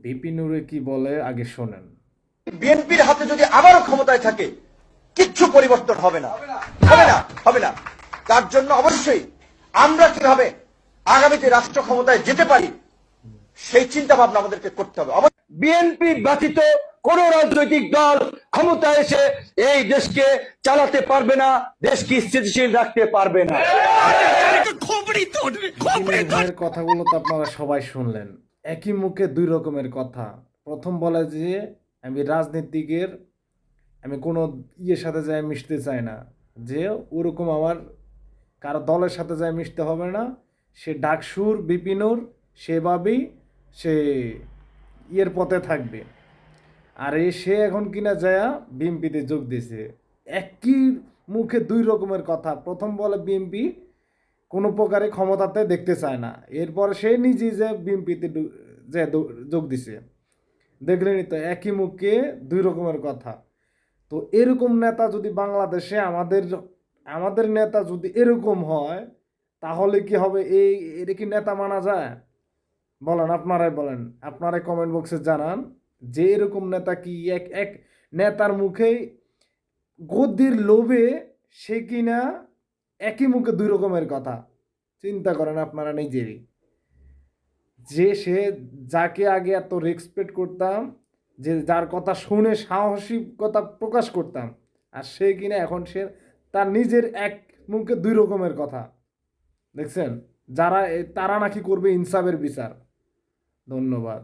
VP নুরে কি বলে আগে শোনেন। বিএনপির হাতে যদি আবারও ক্ষমতায় থাকে কিচ্ছু পরিবর্তন হবে না, হবে না, হবে না। তার জন্য অবশ্যই আমরা কিভাবে আগামীতে রাষ্ট্র ক্ষমতায় যেতে পারি সেই চিন্তা ভাবনা আমাদেরকে করতে হবে। বিএনপি ব্যতীত কোন রাজনৈতিক দল ক্ষমতায় এসে এই দেশকে চালাতে পারবে না, দেশকে স্থিতিশীল রাখতে পারবে না। ভিপিনুর ভাইয়ের কথাগুলো তো আপনারা সবাই শুনলেন। একই মুখে দুই রকমের কথা। প্রথম বলে যে আমি রাজনীতিকের আমি কোনো ইয়ের সাথে যাই মিশতে চাই না, যে ওরকম আমার কারো দলের সাথে যাই মিশতে হবে না। সে ডাকসুর বিপিনুর সেভাবেই সে ইয়ের পথে থাকবে। আর সে এখন কিনা যায়া বিএমপিতে যোগ দিয়েছে। একই মুখে দুই রকমের কথা। প্রথম বলে বিএমপি কোনো প্রকারে ক্ষমতাতে দেখতে চায় না, এরপর সে নিজেই যে বিএমপিতে যে যোগ দিছে। দেখলেনি তো, একই মুখে দুই রকমের কথা। তো এরকম নেতা যদি বাংলাদেশে আমাদের আমাদের নেতা যদি এরকম হয় তাহলে কি হবে? এটা কি নেতা মানা যায়? বলেন, আপনারাই বলেন, আপনারাই কমেন্ট বক্সে জানান যে এরকম নেতা কি এক এক নেতার মুখে গদির লোভে সে কিনা একই মুখে দুই রকমের কথা। চিন্তা করেন আপনারা নিজেরই, যে সে যাকে আগে এত রেসপেক্ট করতাম, যে যার কথা শুনে সাহসিকতা প্রকাশ করতাম, আর সে কিনা এখন সে তার নিজের এক মুখে দুই রকমের কথা। দেখছেন, যারা তারা নাকি করবে ইনসাফের বিচার। ধন্যবাদ।